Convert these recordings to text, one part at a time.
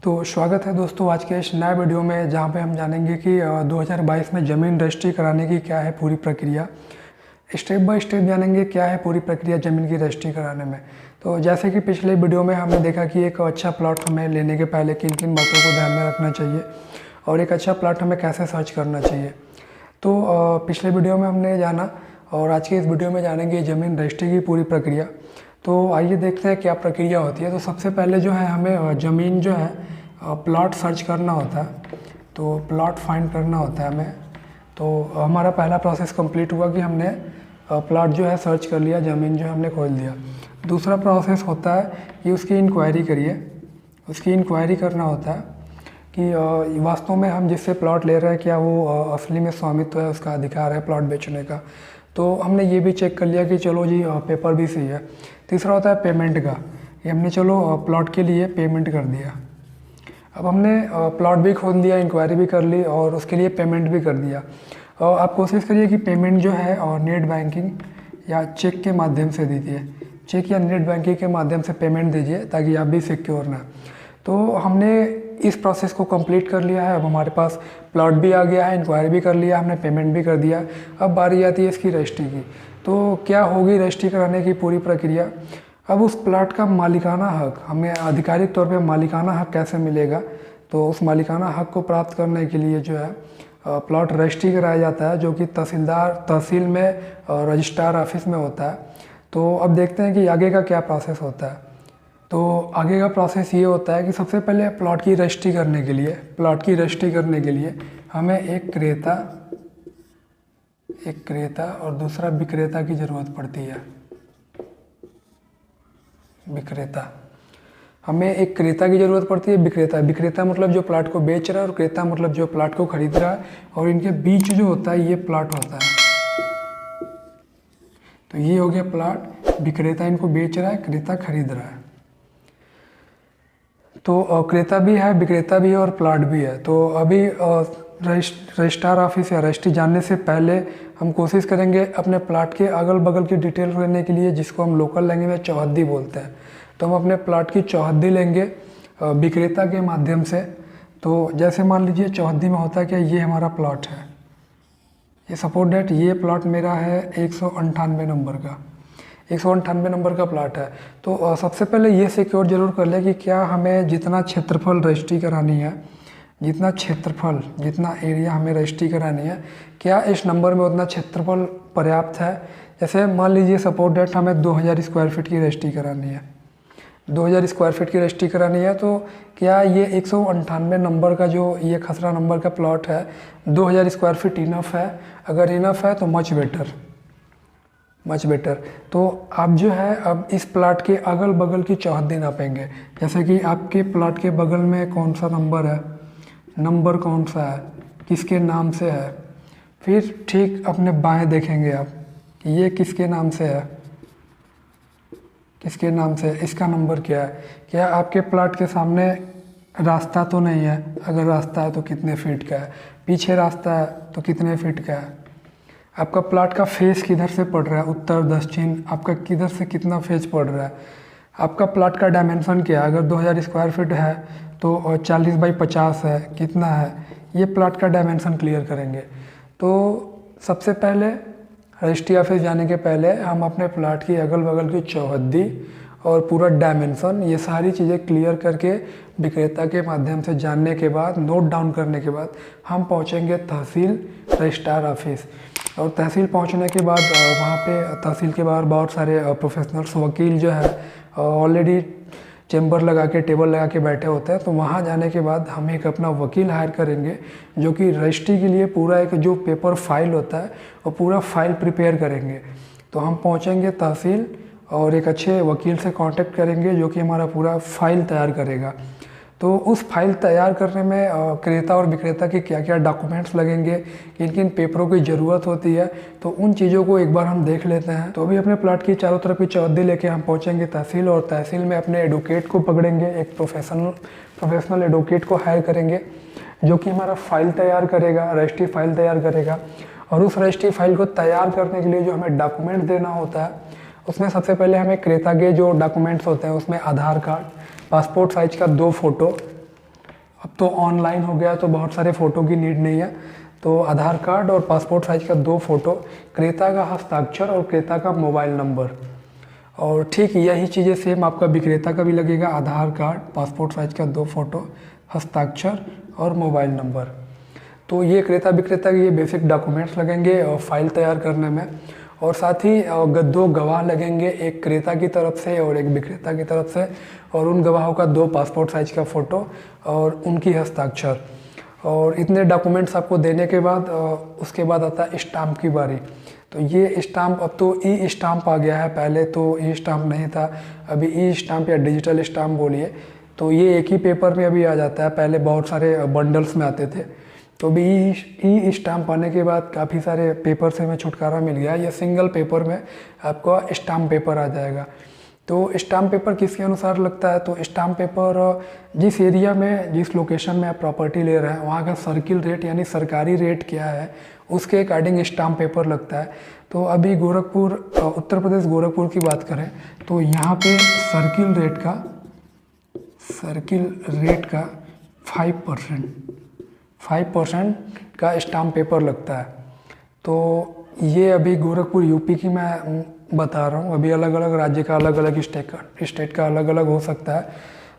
तो स्वागत है दोस्तों आज के इस नए वीडियो में, जहां पे हम जानेंगे कि 2022 में ज़मीन रजिस्ट्री कराने की क्या है पूरी प्रक्रिया। स्टेप बाय स्टेप जानेंगे क्या है पूरी प्रक्रिया ज़मीन की रजिस्ट्री कराने में। तो जैसे कि पिछले वीडियो में हमने देखा कि एक अच्छा प्लॉट हमें लेने के पहले किन किन बातों को ध्यान में रखना चाहिए और एक अच्छा प्लॉट हमें कैसे सर्च करना चाहिए। तो पिछले वीडियो में हमने जाना और आज के इस वीडियो में जानेंगे ज़मीन रजिस्ट्री की पूरी प्रक्रिया। तो आइए देखते हैं क्या प्रक्रिया होती है। तो सबसे पहले जो है हमें ज़मीन जो है प्लॉट सर्च करना होता है, तो प्लॉट फाइंड करना होता है हमें। तो हमारा पहला प्रोसेस कंप्लीट हुआ कि हमने प्लॉट जो है सर्च कर लिया, ज़मीन जो है हमने खोल दिया। दूसरा प्रोसेस होता है कि उसकी इंक्वायरी करिए, उसकी इंक्वायरी करना होता है कि वास्तव में हम जिससे प्लॉट ले रहे हैं क्या वो असली में स्वामित्व है, उसका अधिकार है प्लॉट बेचने का। तो हमने ये भी चेक कर लिया कि चलो जी पेपर भी सही है। तीसरा होता है पेमेंट का, कि हमने चलो प्लॉट के लिए पेमेंट कर दिया। अब हमने प्लॉट भी खोल दिया, इंक्वायरी भी कर ली और उसके लिए पेमेंट भी कर दिया। और आप कोशिश करिए कि पेमेंट जो है और नेट बैंकिंग या चेक के माध्यम से दीजिए, चेक या नेट बैंकिंग के माध्यम से पेमेंट दीजिए ताकि आप भी सिक्योर ना। तो हमने इस प्रोसेस को कंप्लीट कर लिया है। अब हमारे पास प्लॉट भी आ गया है, इंक्वायरी भी कर लिया, हमने पेमेंट भी कर दिया। अब बारी आती है इसकी रजिस्ट्री की। तो क्या होगी रजिस्ट्री कराने की पूरी प्रक्रिया। अब उस प्लॉट का मालिकाना हक हमें आधिकारिक तौर पे मालिकाना हक कैसे मिलेगा। तो उस मालिकाना हक को प्राप्त करने के लिए जो है प्लॉट रजिस्ट्री कराया जाता है, जो कि तहसील में रजिस्ट्रार ऑफिस में होता है। तो अब देखते हैं कि आगे का क्या प्रोसेस होता है। तो आगे का प्रोसेस ये होता है कि सबसे पहले प्लॉट की रजिस्ट्री करने के लिए हमें एक क्रेता और दूसरा विक्रेता की ज़रूरत पड़ती है। हमें एक क्रेता की ज़रूरत पड़ती है। विक्रेता मतलब जो प्लॉट को बेच रहा है और क्रेता मतलब जो प्लॉट को खरीद रहा है, और इनके बीच जो होता है ये प्लॉट होता है। तो ये हो गया प्लॉट, विक्रेता इनको बेच रहा है, क्रेता खरीद रहा है। तो क्रेता भी है, विक्रेता भी है और प्लॉट भी है। तो अभी रजिस्ट्रार ऑफिस या रजिस्ट्री जानने से पहले हम कोशिश करेंगे अपने प्लॉट के अगल बगल की डिटेल लेने के लिए, जिसको हम लोकल लैंग्वेज में चौहद्दी बोलते हैं। तो हम अपने प्लॉट की चौहद्दी लेंगे विक्रेता के माध्यम से। तो जैसे मान लीजिए चौहद्दी में होता है क्या, ये हमारा प्लॉट है, ये सपोज दैट ये प्लॉट मेरा है 198 नंबर का, 198 नंबर का प्लॉट है। तो सबसे पहले ये सिक्योर जरूर कर ले कि क्या हमें जितना क्षेत्रफल रजिस्ट्री करानी है, जितना एरिया हमें रजिस्ट्री करानी है, क्या इस नंबर में उतना क्षेत्रफल पर्याप्त है। जैसे मान लीजिए सपोज डेट हमें 2000 स्क्वायर फीट की रजिस्ट्री करानी है, 2000 स्क्वायर फीट की रजिस्ट्री करानी है। तो क्या ये 198 नंबर का जो ये खसरा नंबर का प्लॉट है, 2000 स्क्वायर फीट इनफ है। अगर इनफ है तो मच बेटर। तो आप जो है अब इस प्लॉट के अगल बगल की चौहद्दी नापेंगे। जैसे कि आपके प्लॉट के बगल में कौन सा नंबर कौन सा है, किसके नाम से है। फिर ठीक अपने बाएं देखेंगे आप कि ये किसके नाम से है, इसका नंबर क्या है। क्या आपके प्लॉट के सामने रास्ता तो नहीं है, अगर रास्ता है तो कितने फीट का है, पीछे रास्ता है तो कितने फीट का है। आपका प्लॉट का फेस किधर से पड़ रहा है, उत्तर दक्षिण, आपका किधर से कितना फेस पड़ रहा है। आपका प्लॉट का डायमेंशन क्या है, अगर 2000 स्क्वायर फीट है तो 40 बाई 50 है, कितना है, ये प्लॉट का डायमेंशन क्लियर करेंगे। तो सबसे पहले रजिस्ट्री ऑफिस जाने के पहले हम अपने प्लॉट की अगल बगल की चौहद्दी और पूरा डायमेंशन, ये सारी चीज़ें क्लियर करके विक्रेता के माध्यम से जानने के बाद, नोट डाउन करने के बाद हम पहुंचेंगे तहसील रजिस्ट्रार ऑफिस। और तहसील पहुंचने के बाद वहाँ पे तहसील के बाहर बहुत सारे प्रोफेशनल्स वकील जो है ऑलरेडी चेंबर लगा के, टेबल लगा के बैठे होते हैं। तो वहाँ जाने के बाद हम एक अपना वकील हायर करेंगे, जो कि रजिस्ट्री के लिए पूरा एक जो पेपर फाइल होता है वो पूरा फाइल प्रिपेयर करेंगे। तो हम पहुँचेंगे तहसील और एक अच्छे वकील से कांटेक्ट करेंगे, जो कि हमारा पूरा फाइल तैयार करेगा। तो उस फाइल तैयार करने में क्रेता और विक्रेता के क्या क्या डॉक्यूमेंट्स लगेंगे, किन किन पेपरों की ज़रूरत होती है, तो उन चीज़ों को एक बार हम देख लेते हैं। तो अभी अपने प्लॉट की चारों तरफ की चौहद्दी लेके हम पहुंचेंगे तहसील, और तहसील में अपने एडवोकेट को पकड़ेंगे, एक प्रोफेशनल एडवोकेट को हायर करेंगे, जो कि हमारा फाइल तैयार करेगा, रजिस्ट्री फाइल तैयार करेगा। और उस रजिस्ट्री फाइल को तैयार करने के लिए जो हमें डॉक्यूमेंट देना होता है, उसमें सबसे पहले हमें क्रेता के जो डॉक्यूमेंट्स होते हैं उसमें आधार कार्ड, पासपोर्ट साइज का 2 फोटो, अब तो ऑनलाइन हो गया तो बहुत सारे फ़ोटो की नीड नहीं है। तो आधार कार्ड और पासपोर्ट साइज़ का 2 फ़ोटो, क्रेता का हस्ताक्षर और क्रेता का मोबाइल नंबर। और ठीक यही चीज़ें सेम आपका विक्रेता का भी लगेगा, आधार कार्ड, पासपोर्ट साइज़ का 2 फ़ोटो, हस्ताक्षर और मोबाइल नंबर। तो ये क्रेता विक्रेता के ये बेसिक डॉक्यूमेंट्स लगेंगे फाइल तैयार करने में। और साथ ही 2 गवाह लगेंगे, एक क्रेता की तरफ से और एक विक्रेता की तरफ से, और उन गवाहों का 2 पासपोर्ट साइज़ का फ़ोटो और उनकी हस्ताक्षर। और इतने डॉक्यूमेंट्स आपको देने के बाद उसके बाद आता है स्टाम्प की बारी। तो ये स्टाम्प, अब तो ई स्टाम्प आ गया है, पहले तो ई स्टाम्प नहीं था, अभी ई स्टाम्प या डिजिटल स्टाम्प बोलिए। तो ये एक ही पेपर में अभी आ जाता है, पहले बहुत सारे बंडल्स में आते थे। तो अभी ई स्टाम्प आने के बाद काफ़ी सारे पेपर से हमें छुटकारा मिल गया। ये सिंगल पेपर में आपका स्टाम्प पेपर आ जाएगा। तो स्टाम्प पेपर किसके अनुसार लगता है? तो स्टाम्प पेपर जिस एरिया में, जिस लोकेशन में आप प्रॉपर्टी ले रहे हैं वहाँ का सर्किल रेट यानी सरकारी रेट क्या है, उसके अकॉर्डिंग स्टाम्प पेपर लगता है। तो अभी गोरखपुर, उत्तर प्रदेश गोरखपुर की बात करें तो यहाँ पे सर्किल रेट का 5% का स्टाम्प पेपर लगता है। तो ये अभी गोरखपुर यूपी की मैं बता रहा हूँ, अभी अलग अलग राज्य का अलग अलग स्टेट का अलग अलग हो सकता है।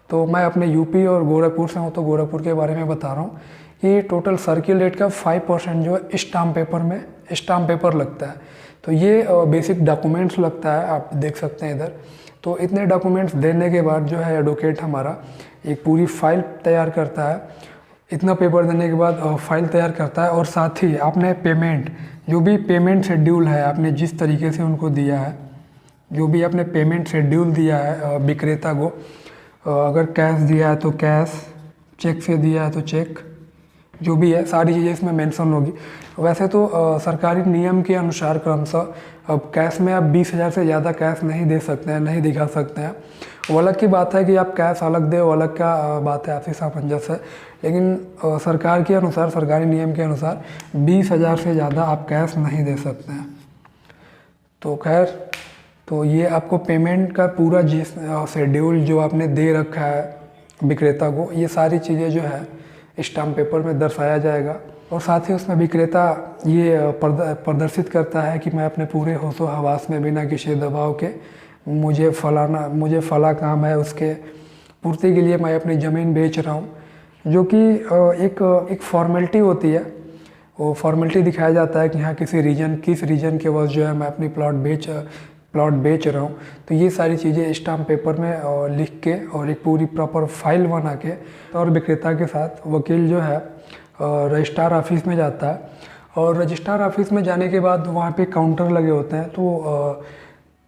तो मैं अपने यूपी और गोरखपुर से हूँ तो गोरखपुर के बारे में बता रहा हूँ कि टोटल सर्किल रेट का 5% जो है स्टाम्प पेपर लगता है। तो ये बेसिक डॉक्यूमेंट्स लगता है, आप देख सकते हैं इधर। तो इतने डॉक्यूमेंट्स देने के बाद जो है एडवोकेट हमारा एक पूरी फाइल तैयार करता है। इतना पेपर देने के बाद फाइल तैयार करता है, और साथ ही आपने पेमेंट, जो भी पेमेंट शेड्यूल है आपने जिस तरीके से उनको दिया है, जो भी आपने पेमेंट शेड्यूल दिया है विक्रेता को, अगर कैश दिया है तो कैश, चेक से दिया है तो चेक, जो भी है सारी चीज़ें इसमें मेंशन होगी। वैसे तो सरकारी नियम के अनुसार क्रमशः अब कैश में आप 20,000 से ज़्यादा कैश नहीं दे सकते हैं, नहीं दिखा सकते हैं। वो अलग की बात है कि आप कैश अलग दे, वो अलग का बात है, आपसी सामंजस्य है। लेकिन सरकार के अनुसार, सरकारी नियम के अनुसार 20,000 से ज़्यादा आप कैश नहीं दे सकते हैं। तो खैर, तो ये आपको पेमेंट का पूरा जिस शेड्यूल जो आपने दे रखा है विक्रेता को, ये सारी चीज़ें जो है स्टाम्प पेपर में दर्शाया जाएगा। और साथ ही उसमें विक्रेता ये प्रदर्शित करता है कि मैं अपने पूरे होशो हवास में बिना किसी दबाव के मुझे फला काम है, उसके पूर्ति के लिए मैं अपनी ज़मीन बेच रहा हूँ, जो कि एक फॉर्मेलिटी होती है। वो फॉर्मेलिटी दिखाया जाता है कि हाँ किस रीजन के वजह जो है मैं अपनी प्लॉट बेच रहा हूँ। तो ये सारी चीज़ें स्टाम्प पेपर में लिख के और एक पूरी प्रॉपर फाइल बना के, और विक्रेता के साथ वकील जो है रजिस्ट्रार ऑफिस में जाता है। और रजिस्ट्रार ऑफिस में जाने के बाद वहाँ पे काउंटर लगे होते हैं। तो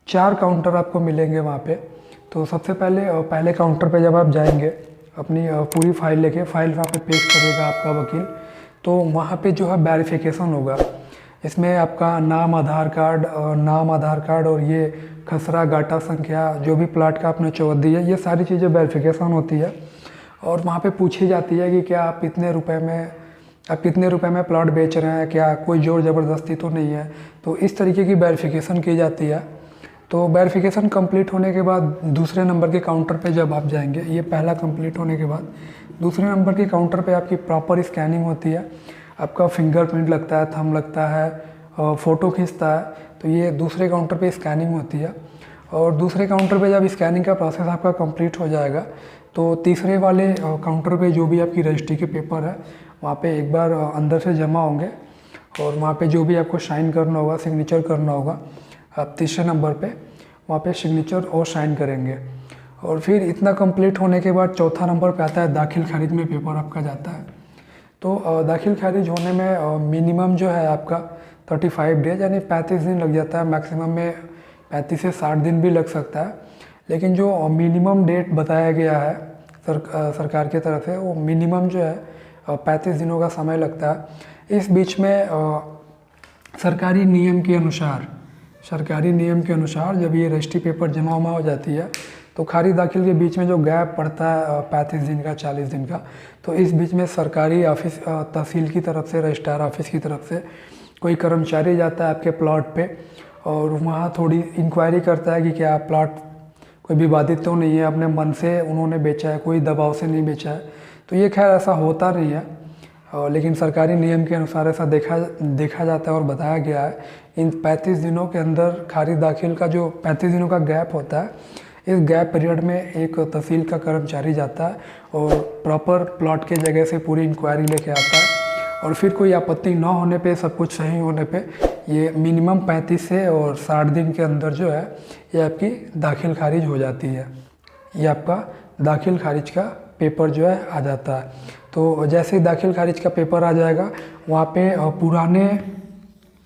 4 काउंटर आपको मिलेंगे वहाँ पे। तो सबसे पहले काउंटर पे जब आप जाएंगे, अपनी पूरी फाइल लेके, फाइल वहाँ पे पेश करेगा आपका वकील। तो वहाँ पे जो है वेरिफिकेशन होगा। इसमें आपका नाम, आधार कार्ड और ये खसरा गाटा संख्या, जो भी प्लाट का आपने चौहद्दी है, ये सारी चीज़ें वेरिफिकेशन होती है। और वहाँ पे पूछी जाती है कि क्या आप कितने रुपए में प्लॉट बेच रहे हैं, क्या कोई जोर ज़बरदस्ती तो नहीं है। तो इस तरीके की वेरिफिकेशन की जाती है। तो वेरिफिकेशन कंप्लीट होने के बाद दूसरे नंबर के काउंटर पे जब आप जाएंगे, ये पहला कंप्लीट होने के बाद दूसरे नंबर के काउंटर पे आपकी प्रॉपर स्कैनिंग होती है, आपका फिंगरप्रिंट लगता है, थंब लगता है, फ़ोटो खींचता है। तो ये दूसरे काउंटर पे स्कैनिंग होती है। और दूसरे काउंटर पे जब स्कैनिंग का प्रोसेस आपका कंप्लीट हो जाएगा, तो तीसरे वाले काउंटर पे जो भी आपकी रजिस्ट्री के पेपर है वहाँ पे एक बार अंदर से जमा होंगे, और वहाँ पे जो भी आपको साइन करना होगा, सिग्नेचर करना होगा, आप तीसरे नंबर पे वहाँ पे सिग्नेचर और साइन करेंगे। और फिर इतना कंप्लीट होने के बाद चौथा नंबर पे आता है दाखिल खारिज में पेपर आपका जाता है। तो दाखिल खारिज होने में मिनिमम जो है आपका 35 डेज यानी 35 दिन लग जाता है, मैक्सिमम में 35 से 60 दिन भी लग सकता है। लेकिन जो मिनिमम डेट बताया गया है सरकार की तरफ से, वो मिनिमम जो है 35 दिनों का समय लगता है। इस बीच में सरकारी नियम के अनुसार जब ये रजिस्ट्री पेपर जमा हो जाती है, तो खारिज दाखिल के बीच में जो गैप पड़ता है 35 दिन का, 40 दिन का, तो इस बीच में सरकारी ऑफिस, तहसील की तरफ से, रजिस्ट्रार ऑफिस की तरफ से कोई कर्मचारी जाता है आपके प्लॉट पे, और वहाँ थोड़ी इंक्वायरी करता है कि क्या प्लॉट कोई विवादित तो नहीं है, अपने मन से उन्होंने बेचा है, कोई दबाव से नहीं बेचा है। तो ये खैर ऐसा होता नहीं है, लेकिन सरकारी नियम के अनुसार ऐसा देखा जाता है और बताया गया है। इन 35 दिनों के अंदर खारिज दाखिल का जो 35 दिनों का गैप होता है, इस गैप पीरियड में एक तहसील का कर्मचारी जाता है और प्रॉपर प्लॉट के जगह से पूरी इंक्वायरी लेके आता है, और फिर कोई आपत्ति न होने पे, सब कुछ सही होने पे, ये मिनिमम 35 से और 60 दिन के अंदर जो है ये आपकी दाखिल खारिज हो जाती है। ये आपका दाखिल खारिज का पेपर जो है आ जाता है। तो जैसे ही दाखिल खारिज का पेपर आ जाएगा, वहाँ पे पुराने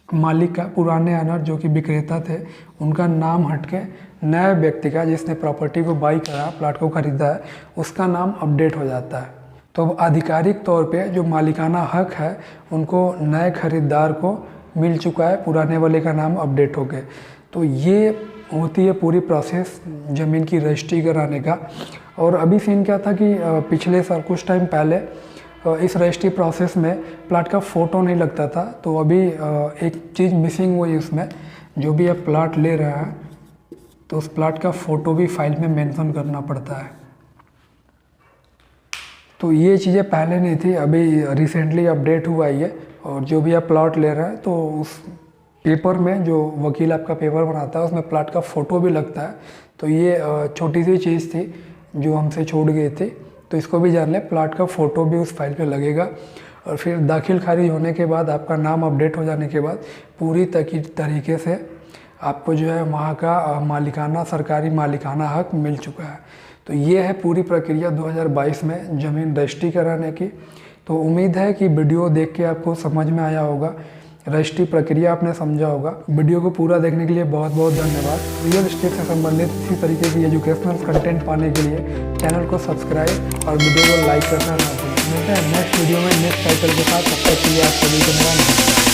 मालिक का, पुराने ऑनर जो कि विक्रेता थे, उनका नाम हटके नए व्यक्ति का, जिसने प्रॉपर्टी को बाई करा, प्लाट को खरीदा है, उसका नाम अपडेट हो जाता है। तो अब आधिकारिक तौर पे जो मालिकाना हक है उनको नए खरीदार को मिल चुका है, पुराने वाले का नाम अपडेट हो गए। तो ये होती है पूरी प्रोसेस ज़मीन की रजिस्ट्री कराने का। और अभी सीन क्या था कि पिछले साल कुछ टाइम पहले इस रजिस्ट्री प्रोसेस में प्लाट का फ़ोटो नहीं लगता था। तो अभी एक चीज़ मिसिंग हुई उसमें, जो भी आप प्लाट ले रहे हैं तो उस प्लाट का फ़ोटो भी फाइल में मेंशन करना पड़ता है। तो ये चीज़ें पहले नहीं थी, अभी रिसेंटली अपडेट हुआ ये। और जो भी आप प्लॉट ले रहे हैं तो उस पेपर में, जो वकील आपका पेपर बनाता है, उसमें प्लॉट का फ़ोटो भी लगता है। तो ये छोटी सी चीज़ थी जो हमसे छूट गई थी, तो इसको भी जान लें, प्लॉट का फ़ोटो भी उस फाइल पे लगेगा। और फिर दाखिल खारिज होने के बाद, आपका नाम अपडेट हो जाने के बाद, पूरी तरीके से आपको जो है वहाँ का मालिकाना, सरकारी मालिकाना हक मिल चुका है। तो ये है पूरी प्रक्रिया 2022 में ज़मीन रजिस्ट्री कराने की। तो उम्मीद है कि वीडियो देख के आपको समझ में आया होगा, रजिस्ट्री प्रक्रिया आपने समझा होगा। वीडियो को पूरा देखने के लिए बहुत बहुत धन्यवाद। रियल एस्टेट से संबंधित इसी तरीके की एजुकेशनल कंटेंट पाने के लिए चैनल को सब्सक्राइब और वीडियो को लाइक करना ना भूलें। मिलते हैं नेक्स्ट वीडियो में नेक्स्ट टाइटल के साथ। तब तक के लिए आप सभी को मेरा नमस्कार।